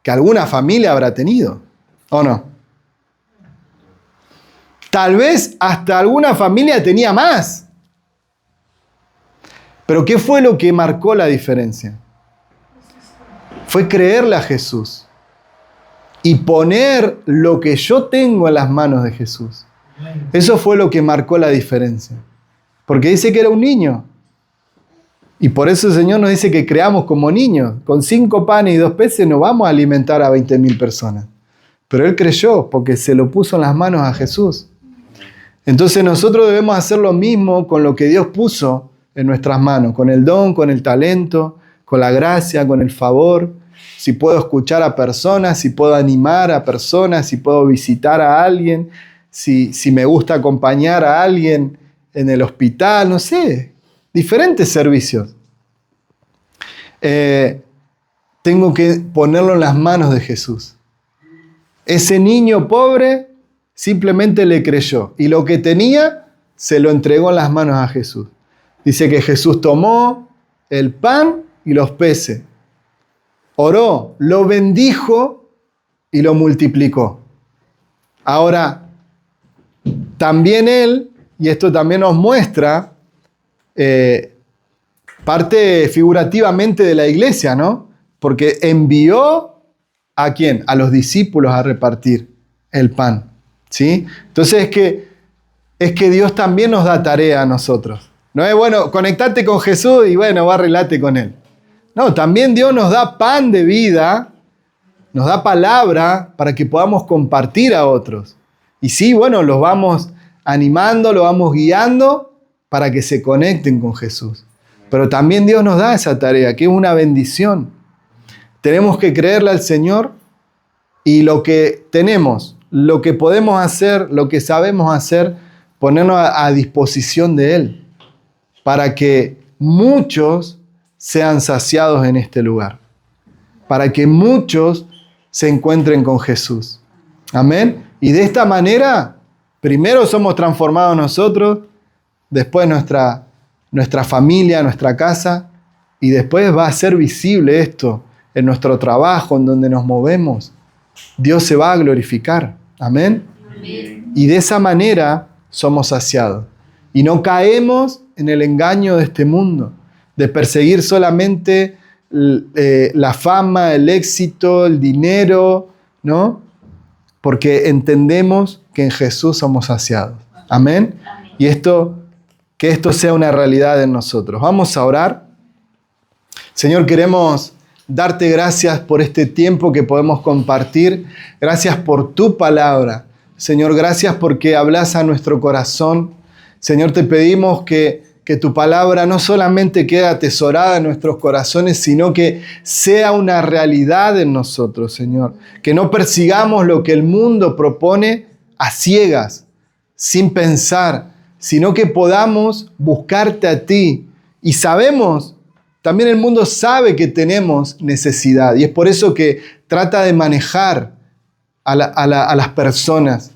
que alguna familia habrá tenido, ¿o no? Tal vez hasta alguna familia tenía más. Pero ¿qué fue lo que marcó la diferencia? Fue creerle a Jesús y poner lo que yo tengo en las manos de Jesús. Eso fue lo que marcó la diferencia. Porque dice que era un niño. Y por eso el Señor nos dice que creamos como niños. Con 5 panes y 2 peces no vamos a alimentar a 20.000 personas. Pero Él creyó porque se lo puso en las manos a Jesús. Entonces nosotros debemos hacer lo mismo con lo que Dios puso en nuestras manos. Con el don, con el talento, con la gracia, con el favor. Si puedo escuchar a personas, si puedo animar a personas, si puedo visitar a alguien, si me gusta acompañar a alguien en el hospital, no sé, diferentes servicios. Tengo que ponerlo en las manos de Jesús. Ese niño pobre simplemente le creyó y lo que tenía se lo entregó en las manos a Jesús. Dice que Jesús tomó el pan y los peces, oró, lo bendijo y lo multiplicó. Ahora, también Él, y esto también nos muestra parte figurativamente de la iglesia, ¿no? Porque envió ¿a quién? A los discípulos a repartir el pan, ¿sí? Entonces es que Dios también nos da tarea a nosotros. No es, bueno, conectate con Jesús y bueno, va, relate con Él. No, también Dios nos da pan de vida, nos da palabra para que podamos compartir a otros. Y sí, bueno, los vamos animando, los vamos guiando para que se conecten con Jesús. Pero también Dios nos da esa tarea, que es una bendición. Tenemos que creerle al Señor y lo que tenemos, lo que podemos hacer, lo que sabemos hacer, ponernos a disposición de Él para que muchos sean saciados en este lugar, para que muchos se encuentren con Jesús. Amén. Y de esta manera, primero somos transformados nosotros, después nuestra familia, nuestra casa, y después va a ser visible esto en nuestro trabajo, en donde nos movemos. Dios se va a glorificar. Amén. Amén. Y de esa manera somos saciados. Y no caemos en el engaño de este mundo, de perseguir solamente la fama, el éxito, el dinero, ¿no? Porque entendemos que en Jesús somos saciados. Amén. Amén. Y que esto sea una realidad en nosotros. Vamos a orar. Señor, queremos darte gracias por este tiempo que podemos compartir. Gracias por tu palabra. Señor, gracias porque hablas a nuestro corazón. Señor, te pedimos que tu palabra no solamente quede atesorada en nuestros corazones, sino que sea una realidad en nosotros, Señor. Que no persigamos lo que el mundo propone a ciegas, sin pensar, sino que podamos buscarte a ti. Y sabemos, también el mundo sabe que tenemos necesidad. Y es por eso que trata de manejar a las personas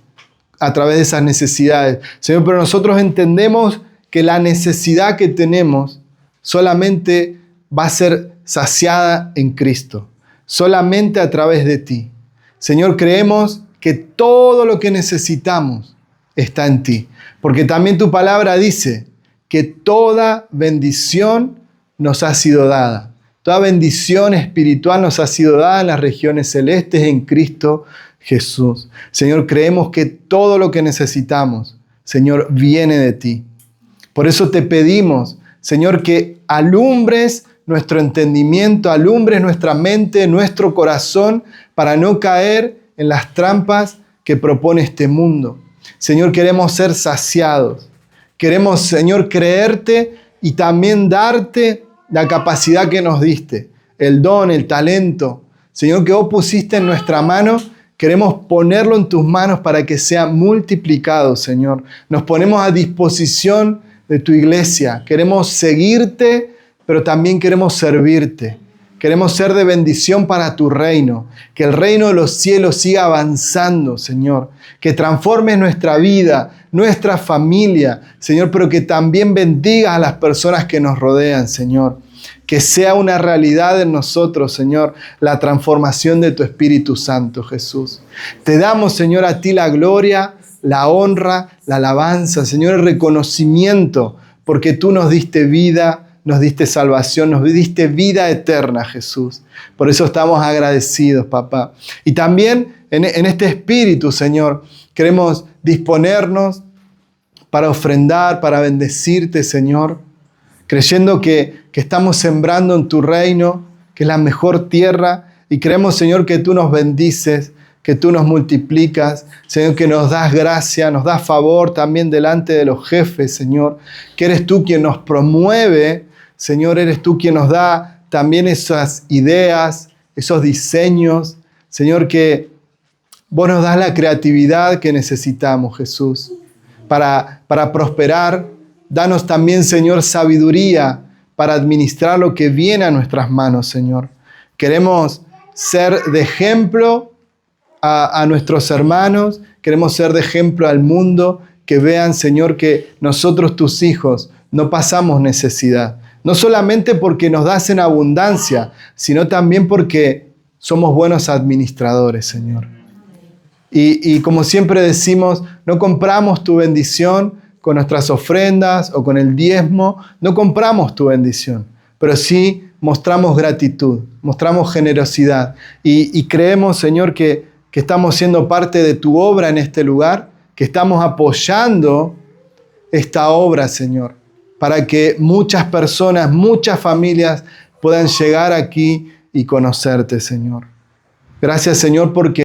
a través de esas necesidades. Señor, pero nosotros entendemos que la necesidad que tenemos solamente va a ser saciada en Cristo, solamente a través de ti. Señor, creemos que todo lo que necesitamos está en ti, porque también tu palabra dice que toda bendición nos ha sido dada. Toda bendición espiritual nos ha sido dada en las regiones celestes en Cristo Jesús. Señor, creemos que todo lo que necesitamos, Señor, viene de ti. Por eso te pedimos, Señor, que alumbres nuestro entendimiento, alumbres nuestra mente, nuestro corazón, para no caer en las trampas que propone este mundo. Señor, queremos ser saciados. Queremos, Señor, creerte y también darte la capacidad que nos diste, el don, el talento. Señor, que vos pusiste en nuestra mano, queremos ponerlo en tus manos para que sea multiplicado, Señor. Nos ponemos a disposición de tu iglesia. Queremos seguirte, pero también queremos servirte. Queremos ser de bendición para tu reino. Que el reino de los cielos siga avanzando, Señor. Que transformes nuestra vida, nuestra familia, Señor, pero que también bendigas a las personas que nos rodean, Señor. Que sea una realidad en nosotros, Señor, la transformación de tu Espíritu Santo, Jesús. Te damos, Señor, a ti la gloria, la honra, la alabanza, Señor, el reconocimiento, porque tú nos diste vida, nos diste salvación, nos diste vida eterna, Jesús. Por eso estamos agradecidos, papá. Y también en este espíritu, Señor, queremos disponernos para ofrendar, para bendecirte, Señor, creyendo que estamos sembrando en tu reino, que es la mejor tierra, y creemos, Señor, que tú nos bendices, que tú nos multiplicas, Señor, que nos das gracia, nos das favor también delante de los jefes, Señor, que eres tú quien nos promueve, Señor, eres tú quien nos da también esas ideas, esos diseños, Señor, que vos nos das la creatividad que necesitamos, Jesús, para prosperar. Danos también, Señor, sabiduría para administrar lo que viene a nuestras manos, Señor. Queremos ser de ejemplo a nuestros hermanos, queremos ser de ejemplo al mundo, que vean, Señor, que nosotros, tus hijos, no pasamos necesidad. No solamente porque nos das en abundancia, sino también porque somos buenos administradores, Señor. Y como siempre decimos, no compramos tu bendición con nuestras ofrendas o con el diezmo, no compramos tu bendición, pero sí mostramos gratitud, mostramos generosidad y creemos, Señor, que estamos siendo parte de tu obra en este lugar, que estamos apoyando esta obra, Señor, para que muchas personas, muchas familias puedan llegar aquí y conocerte, Señor. Gracias, Señor, porque